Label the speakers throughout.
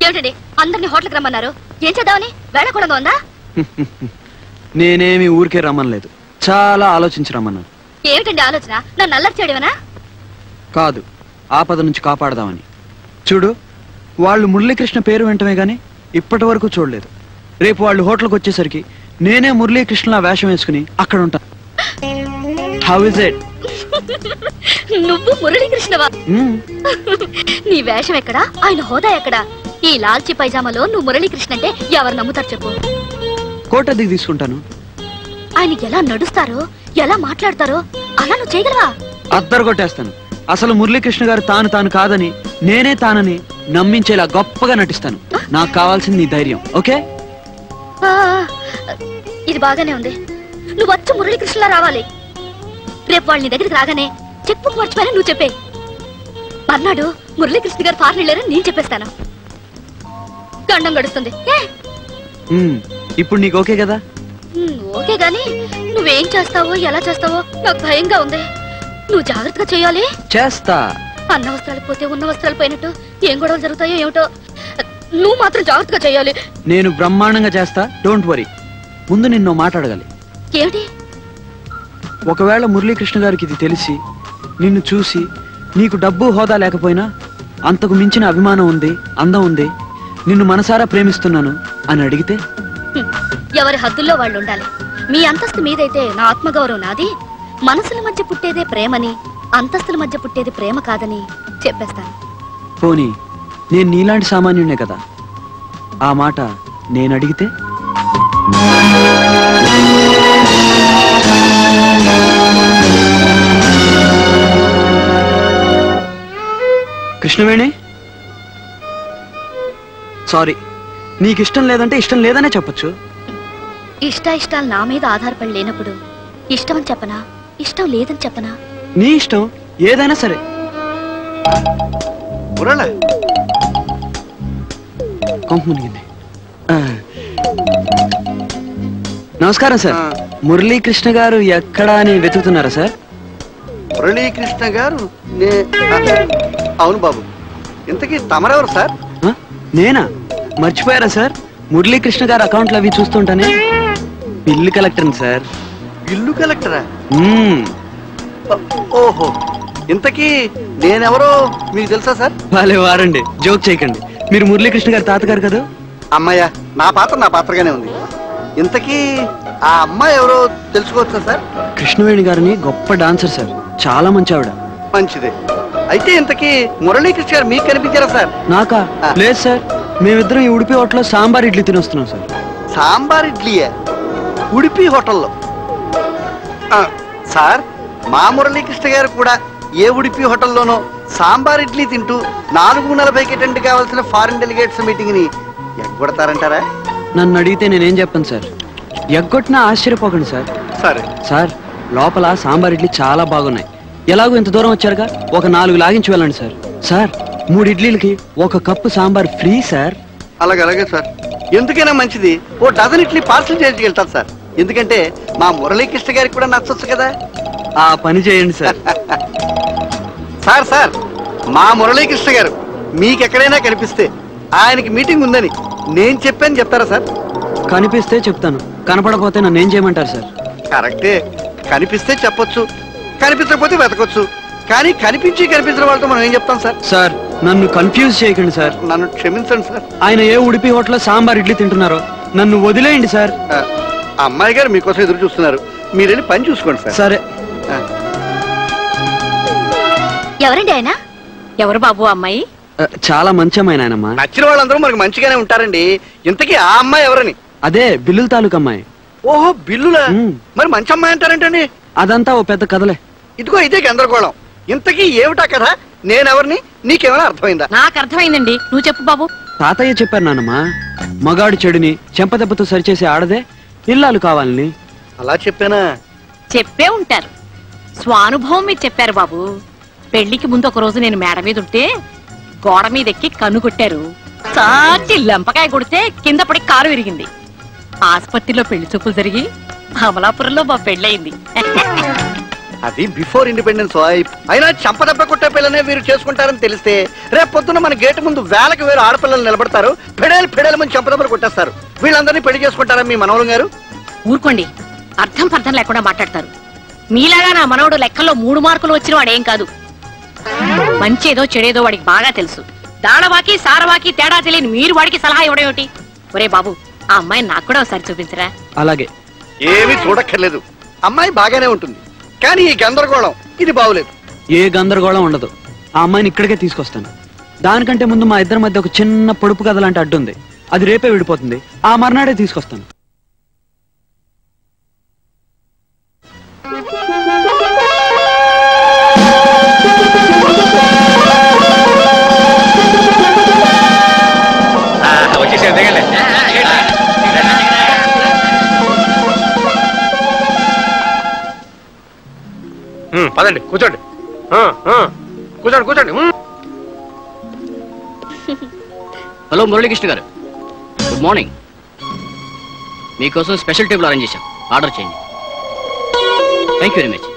Speaker 1: ఏమిటండి అందరినీ హోటల్కి రమ్మన్నారు? ఏం చేద్దామని? వేళకూడదు ఉందా?
Speaker 2: నేనేమి ఊరికే రమ్మనలేదు, చాలా ఆలోచించి రమ్మన్నాను.
Speaker 1: ఏమిటండి ఆలోచన? నన్ను అల్లరి చేయడమేనా?
Speaker 2: కాదు, ఆపద నుంచి కాపాడదామని. చూడు, వాళ్ళు మురళీకృష్ణ పేరు వెంటనే గాని ఇప్పటి వరకు చూడలేదు. రేపు వాళ్ళు హోటల్కి వచ్చేసరికి నేనే మురళీకృష్ణలా వేషం వేసుకుని అక్కడ ఉంటాను. How is it?
Speaker 1: నువ్వు మురళీకృష్ణవా? నీ వేషం ఎక్కడా? ఆయన హోదా ఎక్కడా? ఈ లాల్చి పైజామాలో నువ్వు మురళీకృష్ణ అంటే ఎవరు నమ్ముతారు చెప్పు?
Speaker 2: కోట దిగి తీసుకుంటాను.
Speaker 1: ఆయన ఎలా నడుస్తారో, ఎలా మాట్లాడతారో అలా నువ్వు చేయగలవా?
Speaker 2: అద్దరు కొట్టేస్తాను. అసలు మురళీకృష్ణ గారు తాను కాదని నేనే తానని నమ్మించేలా గొప్పగా నటిస్తాను. నాకు కావాల్సింది నీ ధైర్యం. ఓకే?
Speaker 1: ఇది బాగానే ఉంది. నువ్వు వచ్చి మురళీకృష్ణలా రావాలి. రేపు వాళ్ళ నీ దగ్గరికి రాగానే చెక్ బుక్ మర్చిపోయినా నువ్వు చెప్పే. మర్నాడు మురళీకృష్ణ గారు ఫారెన్ వెళ్ళారని నేను చెప్పేస్తాను. గండం గడుస్తుంది.
Speaker 2: ఇప్పుడు నీకు ఓకే కదా?
Speaker 1: ఓకే గాని నువ్వేం చేస్తావో ఎలా చేస్తావో నాకు భయంగా ఉంది. నువ్వు జాగ్రత్తగా చేయాలి.
Speaker 2: చేస్తా.
Speaker 1: అన్న వస్త్రాలు పోతే ఉన్న వస్త్రాలు పోయినట్టు ఏం గొడవలు జరుగుతాయో ఏమిటో. నువ్వు మాత్రం జాగ్రత్తగా చేయాలి.
Speaker 2: నేను బ్రహ్మాండంగా చేస్తా, డోంట్ వరీ. ముందు నిన్ను మాట్లాడగాలి.
Speaker 1: ఏమిటి?
Speaker 2: ఒకవేళ మురళీకృష్ణ గారికి ఇది తెలిసి నిన్ను చూసి నీకు డబ్బు హోదా లేకపోయినా అంతకు మించిన అభిమానం ఉంది, అందం ఉంది, నిన్ను మనసారా ప్రేమిస్తున్నాను అని అడిగితే?
Speaker 1: ఎవరి హద్దుల్లో వాళ్ళు ఉండాలి. మీ అంతస్తు మీదైతే నా ఆత్మగౌరవం నాది. మనసుల మధ్య పుట్టేదే ప్రేమని, అంతస్తుల మధ్య పుట్టేది ప్రేమ కాదని చెప్పేస్తాను.
Speaker 2: పోనీ నేను నీలాంటి సామాన్యునే కదా, ఆ మాట నేను అడిగితే? కృష్ణవేణి, సారీ, నీకిష్టం లేదంటే ఇష్టం లేదనే చెప్పొచ్చు.
Speaker 1: ఇష్టాలు నా మీద ఆధారపడి లేనప్పుడు ఇష్టం అని చెప్పనా, ఇష్టం లేదని చెప్పనా?
Speaker 2: నీ ఇష్టం ఏదైనా సరే. కొంపమునిగింది. నమస్కారం సార్. మురళీకృష్ణ గారు ఎక్కడా అని వెతుకుతున్నారా సార్?
Speaker 3: మురళీకృష్ణ గారు? అవును బాబు. ఇంతకీ తమరెవరు సార్?
Speaker 2: నేనా? మర్చిపోయారా సార్? మురళీకృష్ణ గారు అకౌంట్లు అవి చూస్తుంటానే బిల్లు కలెక్టర్ సార్.
Speaker 3: బిల్లు కలెక్టరా? ఓహో, ఇంతకీ నేనెవరో మీకు తెలుసా సార్?
Speaker 2: వాళ్ళే వారండి, జోక్ చేయకండి. మీరు మురళీకృష్ణ గారి తాతగారు కదా?
Speaker 3: అమ్మాయ్య, నా పాత్రగానే ఉంది. ఇంతకీ ఆ అమ్మాయి ఎవరో తెలుసుకోవచ్చా సార్?
Speaker 2: కృష్ణవేణి గారిని గొప్ప డాన్సర్ సార్, చాలా మంచి ఆవిడ.
Speaker 3: మంచిదే. అయితే ఇంతకీ మురళీకృష్ణ గారు మీకు కనిపించారా సార్?
Speaker 2: నాకా? లేదు సార్, మేమిద్దరం ఈ ఉడిపి హోటల్లో సాంబార్ ఇడ్లీ తినొస్తున్నాం సార్.
Speaker 3: సాంబార్ ఇడ్లీయే? ఉడిపి హోటల్లో? సార్, మా మురళీకృష్ణ గారు కూడా ఏ ఉడిపి హోటల్లోనో సాంబార్ ఇడ్లీ తింటూ 4:40కి అటెండ్ కావాల్సిన ఫారిన్ డెలిగేట్స్ మీటింగ్ ని ఎగ్గొడతారంటారా?
Speaker 2: నన్ను అడిగితే నేనేం చెప్పను సార్. ఎగ్గొట్టినా ఆశ్చర్యపోకండి సార్.
Speaker 3: సరే
Speaker 2: సార్, లోపల సాంబార్ ఇడ్లీ చాలా బాగున్నాయి. ఎలాగో ఇంత దూరం వచ్చారుగా, ఒక 4 లాగించి వెళ్ళండి sir. Sir, 3 ఇడ్లీలకి 1 cup sambar free sir.
Speaker 3: అలాగే సార్. ఎందుకైనా మంచిది ఓ డజన్ ఇడ్లీ పార్సల్ చేసి వెళ్తారు సార్. ఎందుకంటే మా మురళీకృష్ణ గారికి కూడా నచ్చొచ్చు కదా.
Speaker 2: ఆ పని చేయండి సార్.
Speaker 3: సార్, మా మురళీకృష్ణ గారు మీకెక్కడైనా కనిపిస్తే ఆయనకి మీటింగ్ ఉందని నేను చెప్పాను చెప్తారా సార్?
Speaker 2: కనిపిస్తే చెప్తాను, కనపడకపోతే నన్ను ఏం చేయమంటారు సార్?
Speaker 3: కరెక్టే. కనిపిస్తే చెప్పొచ్చు, కనిపించకపోతే వెతకొచ్చు. కానీ కనిపించిన వాళ్ళతో మనం ఏం చెప్తాం సార్?
Speaker 2: సార్, నన్ను కన్ఫ్యూజ్ చేయకండి సార్.
Speaker 3: నన్ను క్షమించండి సార్.
Speaker 2: ఆయన ఏ ఉడిపి హోటల్లో సాంబార్ ఇడ్లీ తింటున్నారో నన్ను వదిలేయండి సార్.
Speaker 3: అమ్మాయి గారు మీకోసం ఎదురు చూస్తున్నారు, మీరు వెళ్ళి పని చూసుకోండి సార్.
Speaker 2: సరే.
Speaker 1: ఎవరండి ఆయన?
Speaker 4: ఎవరు బాబు అమ్మాయి?
Speaker 2: చాలా మంచి అమ్మాయి నాయనమ్మా.
Speaker 3: నచ్చిన వాళ్ళందరూ మనకు మంచిగానే ఉంటారండి. ఇంతకీ ఆ అమ్మాయి ఎవరని?
Speaker 2: అదే బిల్లుల తాలూకు అమ్మాయి.
Speaker 3: ఓహో, బిల్లులా? మరి మంచి అమ్మాయి అంటారేంటండి?
Speaker 2: అదంతా ఓ పెద్ద కథలే.
Speaker 3: ఇదిగో ఇదే గందరగోళం. ఇంతకీ ఏమిటా కథ? నేనెవరిని నీకేమైనా అర్థమైందా?
Speaker 4: నాకు అర్థమైందండి, నువ్వు చెప్పు బాబు.
Speaker 2: తాతయ్య చెప్పారు నాన్నమ్మా, మగాడు చెడుని చెంపదెబ్బతో సరిచేసే ఆడదే ఇల్లాలు కావాలని.
Speaker 3: అలా చెప్పానా?
Speaker 4: చెప్పే ఉంటారు. స్వానుభవం మీరు చెప్పారు బాబు. పెళ్లికి ముందు ఒక రోజు నేను మేడ మీద ఉంటే గోడ మీద ఎక్కి కన్ను కొట్టారు. సాచి లెంపకాయ కొడితే కింద పడి కారు విరిగింది. ఆసుపత్రిలో పెళ్లి చూపులు జరిగి అమలాపురంలో మా పెళ్ళయింది.
Speaker 3: అది బిఫోర్ ఇండిపెండెన్స్ వైఫ్. అయినా చంపదెబ్బ కొట్టే పిల్లనే వీరు చేసుకుంటారని తెలిస్తే రేపు పొద్దున మన గేటు ముందు వేలకు వేరు ఆడపిల్లలు నిలబడతారు, పెడేలు మంది చంపదెబ్బలు కొట్టేస్తారు. వీళ్ళందరినీ పెళ్లి చేసుకుంటారా మీ మనవలం గారు?
Speaker 4: ఊరుకోండి, అర్థం పర్థం లేకుండా మాట్లాడతారు. మీలాగా నా మనవడు లెక్కల్లో 3 మార్కులు వచ్చిన వాడేం కాదు. మంచేదో చెడేదో వాడికి బాగా తెలుసు. దాడవాకి సారవాకి తేడా తెలియని మీరు వాడికి సలహా ఇవ్వడం ఏమిటి? ఒరే బాబు, ఆ అమ్మాయిని నాకు కూడా ఒకసారి చూపించరా?
Speaker 2: అలాగే.
Speaker 3: ఏమీ చూడక్కర్లేదు, అమ్మాయి బాగానే ఉంటుంది. కానీ ఈ గందరగోళం ఇది బాగులేదు.
Speaker 2: ఏ గందరగోళం ఉండదు. ఆ అమ్మాయిని ఇక్కడికే తీసుకొస్తాను. దానికంటే ముందు మా ఇద్దరి మధ్య ఒక చిన్న పొడుపు కథ లాంటి అడ్డు ఉంది. అది రేపే విడిపోతుంది. ఆ మర్నాడే తీసుకొస్తాను.
Speaker 5: పదండి, కూర్చోండి. కూర్చోండి కూర్చోండి.
Speaker 6: హలో మురళీకృష్ణ గారు, గుడ్ మార్నింగ్. మీకోసం స్పెషల్ టేబుల్ అరేంజ్ చేశాం, ఆర్డర్ చేయండి. Thank you very much.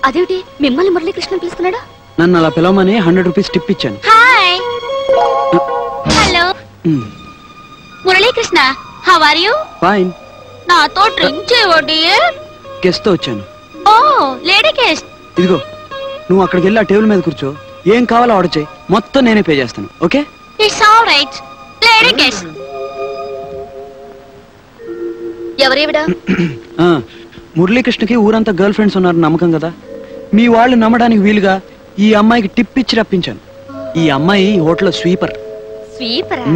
Speaker 1: అదేమిటి మిమ్మల్ని మురళీకృష్ణ పిలుస్తున్నాడా?
Speaker 2: నన్ను అలా పిలవమని 100 రూపీస్ టిప్ ఇచ్చాను.
Speaker 1: Hi, hello Muralikrishna, how are you?
Speaker 2: Fine.
Speaker 1: నాతో డ్రింక్ చేయవడి?
Speaker 2: గెస్ట్ తో వచ్చాను.
Speaker 1: Oh, lady guest.
Speaker 2: ఇదిగో, నువ్వు అక్కడికి వెళ్ళి ఆ టేబుల్ మీద కూర్చో. ఏం కావాలో ఆర్డర్ చేయి, మొత్తం నేనే పే చేస్తాను. Okay?
Speaker 1: It's all right. Lady guest. ఎవరేవిడా?
Speaker 2: మురళీకృష్ణకి ఊరంతా గర్ల్ ఫ్రెండ్స్ ఉన్నారు నమ్మకం కదా. మీ వాళ్ళు నమ్మడానికి వీలుగా ఈ అమ్మాయికి టిప్ ఇచ్చి రప్పించాను. ఈ అమ్మాయి హోటల్ స్వీపర్.
Speaker 1: స్వీపరా?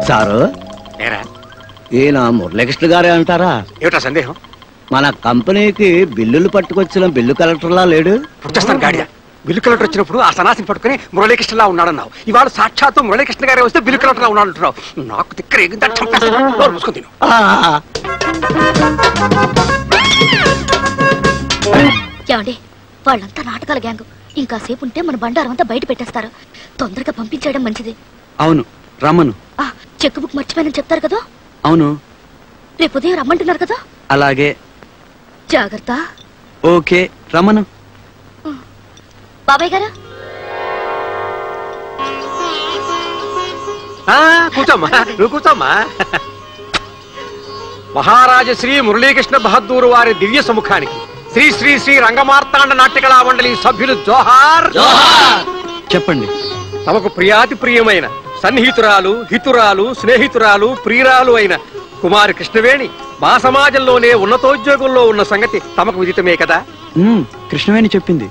Speaker 7: సారు, ఈయన మురళీకృష్ణ గారే అంటారా?
Speaker 5: ఏమిటా సందేహం?
Speaker 7: మన కంపెనీకి బిల్లులు పట్టుకొచ్చిన బిల్లు కలెక్టర్లా లేడు?
Speaker 5: పుట్టేస్తాను గాడియా. బిల్లు కలెక్టర్ వచ్చినప్పుడు ఆ సన్నాసిని పట్టుకుని మురళీకృష్ణలా ఉన్నాడన్నావు. ఇవాళ సాక్షాత్తు మురళీకృష్ణ గారే వస్తే బిల్లు కలెక్టర్లా ఉన్నాడంటున్నావు. నాకు తిక్కర మూసుకొని తిను.
Speaker 1: ఏమండి, వాళ్ళంతా నాటకాల గ్యాంగ్. ఇంకాసేపు ఉంటే మన బండారం అంతా బయట పెట్టేస్తారు. తొందరగా పంపించేయడం మంచిది.
Speaker 2: అవును, రమ్మను.
Speaker 1: చెక్ బుక్ మర్చిపోయానని చెప్తారు కదా?
Speaker 2: అవును.
Speaker 1: రేపు ఉదయం రమ్మంటున్నారు కదా?
Speaker 2: అలాగే.
Speaker 1: జాగ్రత్త.
Speaker 2: ఓకే, రమ్మను.
Speaker 1: బాబాయ్ గారు,
Speaker 5: కూర్చోమ్మా, నువ్వు కూర్చోమ్మా. మహారాజ శ్రీ మురళీకృష్ణ బహదూర్ వారి దివ్య సముఖానికి శ్రీ శ్రీ శ్రీ రంగమార్తాండ నాట్యకళా మండలి సభ్యులు జోహార్.
Speaker 2: చెప్పండి.
Speaker 5: తమకు ప్రియాతి ప్రియమైన సన్నిహితురాలు, హితురాలు, స్నేహితురాలు, ప్రియురాలు అయిన కుమారి కృష్ణవేణి మా సమాజంలోనే ఉన్నతోద్యోగంలో ఉన్న సంగతి తమకు విదితమే కదా?
Speaker 2: కృష్ణవేణి చెప్పింది.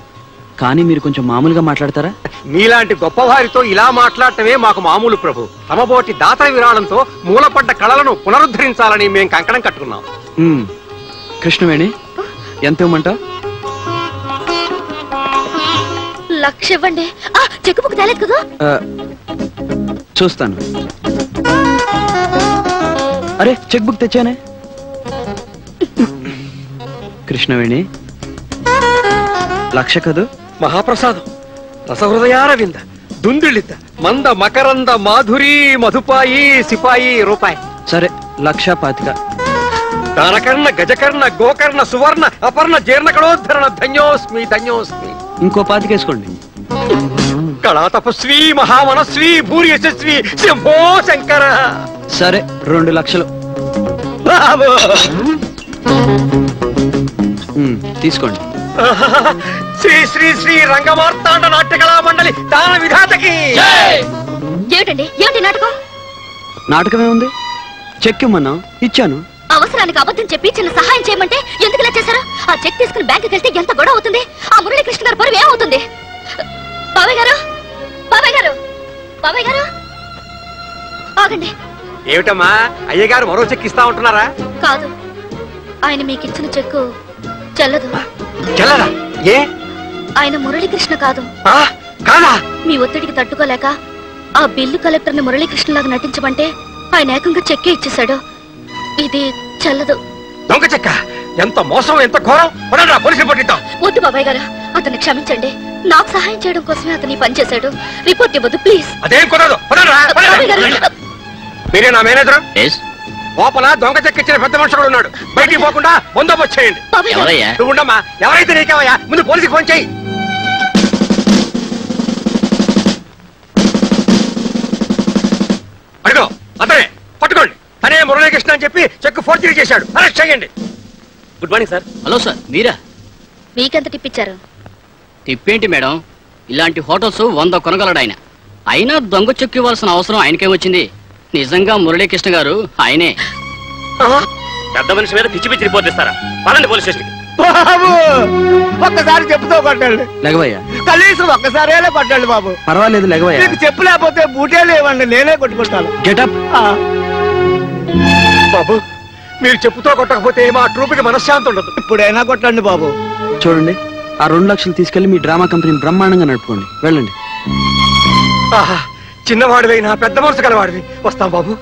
Speaker 2: కానీ మీరు కొంచెం మామూలుగా మాట్లాడతారా?
Speaker 5: మీలాంటి గొప్పవారితో ఇలా మాట్లాడటమే మాకు మామూలు ప్రభు. తమబోటి దాత విరాళంతో మూలపడ్డ కళలను పునరుద్ధరించాలని మేం కంకణం కట్టుకున్నాం.
Speaker 2: కృష్ణవేణి, ఎంత ఇవ్వమంటావు?
Speaker 1: 1,00,000 ఇవ్వండి. చెక్ బుక్ తేలేదు కదా?
Speaker 2: చూస్తాను. అరే, చెక్ బుక్ తెచ్చానే. కృష్ణవేణి, 1,00,000 కదూ?
Speaker 5: మహాప్రసాదం, రసహృదయారవింద, దుందుళిత, మంద మకరంద మాధురి మధుపాయి సిపాయి రూపాయి.
Speaker 2: సరే, 1,25,000.
Speaker 5: దానకర్ణ గజకర్ణ గోకర్ణ సువర్ణ అపర్ణ జీర్ణకళోద్ధరణ ధన్యోస్మి ధన్యోస్మి.
Speaker 2: ఇంకో 25 వేసుకోండి.
Speaker 5: కళా తపస్వి మహామనస్వి భూరి యశస్వి శంభో శంకర.
Speaker 2: సరే, 2,00,000. తీసుకోండి.
Speaker 5: శ్రీ శ్రీ శ్రీ రంగమార్తాండ నాట్యకళా మండలి దాన విధాతకి.
Speaker 1: ఏమిటండి, ఏమిటి నాటకం?
Speaker 2: నాటకమే ఉంది. చెక్ ఇమ్మన్నావు, ఇచ్చాను.
Speaker 1: అవసరానికి అబద్ధం చెప్పి చిన్న సహాయం చేయమంటే ఎందుకు ఇలా చేశారు? ఆ చెక్ తీసుకుని బ్యాంకుకి వెళ్తే ఎంత గొడవ అవుతుంది. ఆ మురళీకృష్ణ గారు పరువు ఏమవుతుంది? బాబాయ్ గారు, బాబాయ్ గారు, బాబాయ్ గారు, ఆగండి.
Speaker 5: ఏమిటమ్మా, అయ్యగారు మరో చెక్ ఇస్తా ఉంటున్నారా?
Speaker 1: కాదు, ఆయన మీకు ఇచ్చిన చెక్కు చెల్లదు.
Speaker 5: చెల్లదా? ఏ?
Speaker 1: ఆయన మురళీకృష్ణ కాదు.
Speaker 5: కాదా?
Speaker 1: మీ ఒత్తిడికి తట్టుకోలేక ఆ బిల్లు కలెక్టర్ ని మురళీకృష్ణలాగా నటించమంటే ఆయన ఏకంగా చెక్కే ఇచ్చేశాడు. ఇది చెల్లదు.
Speaker 5: దొంగ చెక్క, ఎంత మోసం, ఎంత ఘోరం! పదండ్రా, పోలీసు రిపోర్ట్ ఇద్దాం.
Speaker 1: వద్దు బాబాయ్ గారు, అతన్ని క్షమించండి. నాకు సహాయం చేయడం కోసమే అతన్ని పనిచేశాడు. రిపోర్ట్ ఇవ్వద్దు ప్లీజ్.
Speaker 5: అదేం కుదరదు. పదండ్రా,
Speaker 1: బాబాయ్ గారు,
Speaker 5: మీరే నా మేనేజర్?
Speaker 6: ఎస్.
Speaker 5: లోపల దొంగ చెక్క ఇచ్చిన పెద్ద మనుషుడు ఉన్నాడు. బయటికి పోకుండా బందోబస్తు చేయండి.
Speaker 1: బాబాయ్ గారు,
Speaker 6: ఎవరయ్యా?
Speaker 5: నువ్వు ఉండమ్మా. ఎవరైతే నీకేమయ్యా, ముందు పోలీసుకి ఫోన్ చేయి. అడుగు, అతనే పట్టుకోండి. తనే మురళీకృష్ణ అని చెప్పి చెక్ ఫోర్జరీ చేశాడు. అరెస్ట్ చేయండి.
Speaker 8: Good morning sir.
Speaker 6: Hello sir, మీరా?
Speaker 1: మీకెంత టిప్పించారు?
Speaker 6: తిప్పేంటి మేడం, ఇలాంటి హోటల్స్ 100 కొనగలడు ఆయన. అయినా దొంగ చెక్కు ఇవ్వాల్సిన అవసరం ఆయనకేమొచ్చింది? నిజంగా మురళీకృష్ణ గారు ఆయనే.
Speaker 8: పెద్ద మనిషి మీద పిచ్చి పిచ్చి రిపోర్ట్ ఇస్తారా? పదండి పోలీస్ స్టేషన్కి.
Speaker 3: బాబు ఒక్కసారి చెప్పుతో కొట్టండి.
Speaker 2: లెగవయ్యా.
Speaker 3: కనీసం ఒక్కసారేలా కొట్టండి బాబు.
Speaker 2: పర్వాలేదు, లెగవయ్యా.
Speaker 3: మీకు చెప్పు లేకపోతే బూటే లేవండి, నేనే కొట్టుకుంటాను.
Speaker 2: గెటప్.
Speaker 5: బాబు, మీరు చెప్పుతో కొట్టకపోతే మా ట్రూప్కి మనశ్శాంతి ఉండదు.
Speaker 3: ఇప్పుడైనా కొట్టండి బాబు.
Speaker 2: చూడండి, ఆ 2 లక్షలు తీసుకెళ్లి మీ డ్రామా కంపెనీని బ్రహ్మాండంగా నడుపుకోండి. వెళ్ళండి.
Speaker 5: ఆహా, చిన్నవాడివైనా పెద్ద మనసు గలవాడివి. వస్తాం బాబు.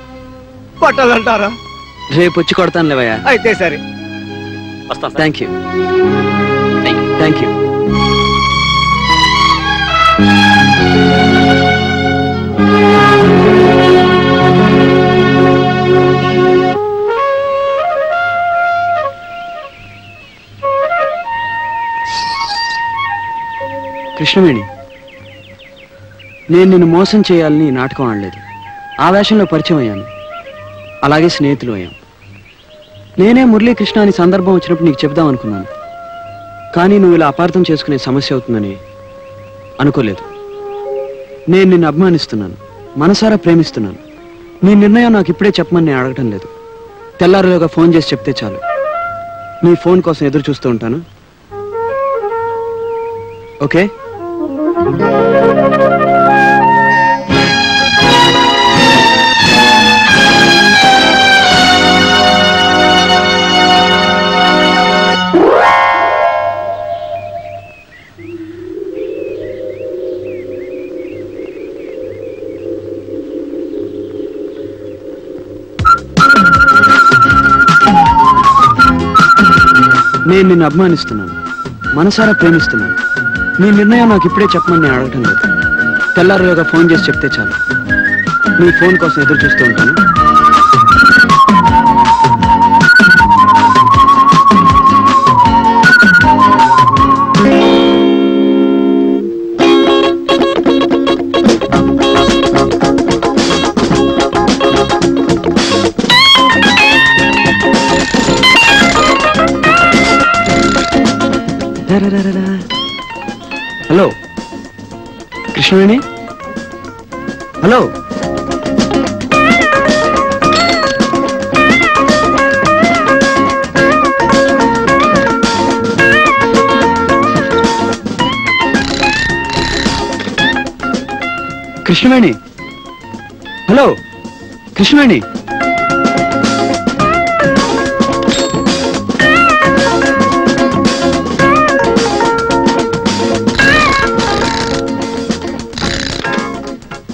Speaker 3: కొట్టాలంటారా?
Speaker 2: రేపు వచ్చి కొడతాను లేవయ్యా.
Speaker 3: అయితే సరే.
Speaker 8: వస్తాం sir.
Speaker 2: Thank you.
Speaker 6: Thank you.
Speaker 2: Thank you. Krishnaveni, నేను నిన్ను మోసం చేయాలని నాటకం ఆడలేదు. ఆవేశంలో పరిచయం అయ్యాను, అలాగే స్నేహితులు అయ్యాం. నేనే మురళీకృష్ణ అని సందర్భం వచ్చినప్పుడు నీకు చెప్దాం అనుకున్నాను, కానీ నువ్వు ఇలా అపార్థం చేసుకునే సమస్య అవుతుందని అనుకోలేదు. నేను నిన్ను అభిమానిస్తున్నాను, మనసారా ప్రేమిస్తున్నాను. నీ నిర్ణయం నాకు ఇప్పుడే చెప్పమని నేను అడగటం లేదు. తెల్లారిలోగా ఫోన్ చేసి చెప్తే చాలు. నీ ఫోన్ కోసం ఎదురు చూస్తూ ఉంటాను. ఓకే? నేను నిన్ను అభిమానిస్తున్నాను, మనసారా ప్రేమిస్తున్నాను. నీ నిర్ణయం నాకు ఇప్పుడే చెప్పమని నేను అడగటం లేదు. తెల్లారిలోగా ఫోన్ చేసి చెప్తే చాలు. నీ ఫోన్ కోసం ఎదురు చూస్తూ ఉంటాను. Hello Krishnaveni, hello. Krishnaveni, hello Krishnaveni.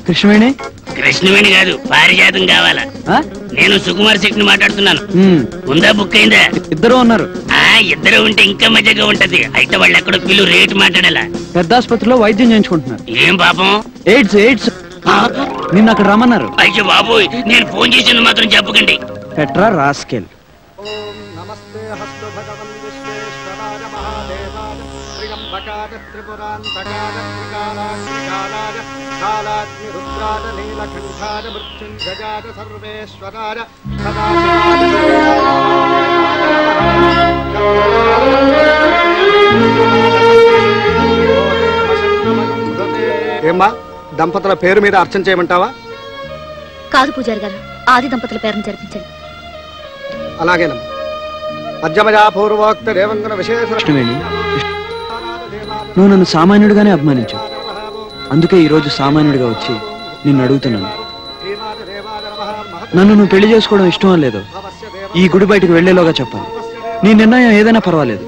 Speaker 2: Krishnaveni?
Speaker 9: Krishnaveni కాదు, పారిజాతం కావాలా? నేను సుకుమార్ శెట్టిని మాట్లాడుతున్నాను. ఉందా, బుక్ అయిందా?
Speaker 2: ఇద్దరు ఉన్నారు.
Speaker 9: ఇద్దరు ఉంటే ఇంకా మజాగా ఉంటది. అయితే వాళ్ళు ఎక్కడో పిల్లు రేటు మాట్లాడాలా?
Speaker 2: పెద్ద ఆసుపత్రిలో వైద్యం చేయించుకుంటున్నారు.
Speaker 9: ఏం పాపం?
Speaker 2: ఎయిడ్స్. ఎయిడ్స్. నిన్న అక్కడ రమ్మన్నారు.
Speaker 9: అయ్యో బాబు, నేను ఫోన్ చేసింది మాత్రం చెప్పకండి.
Speaker 2: Petra rascal.
Speaker 3: ఏమ్మా, దంపతుల పేరు మీద అర్చన చేయమంటావా?
Speaker 1: కాదు పూజారి గారు, ఆది దంపతుల పేరును జరిపించండి.
Speaker 3: అలాగేనమ్మా. అద్యమజాపూర్వోక్త దేవంగన విశేష.
Speaker 2: కృష్ణవేణి, నువ్వు నన్ను సామాన్యుడిగానే అభిమానించావు. అందుకే ఈరోజు సామాన్యుడిగా వచ్చి నిన్ను అడుగుతున్నాను. నన్ను నువ్వు పెళ్లి చేసుకోవడం ఇష్టం లేదో ఈ గుడి బయటకు వెళ్లేలోగా చెప్పాలి. నీ నిర్ణయం ఏదైనా పర్వాలేదు,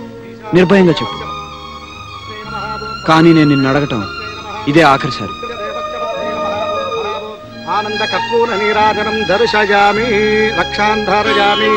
Speaker 2: నిర్భయంగా చెప్పు. కానీ నేను నిన్ను అడగటం ఇదే ఆఖరిసారి.
Speaker 3: ఆనంద కర్పూర నీరాజనం దర్శయామి, రక్షాన్ ధారయామి.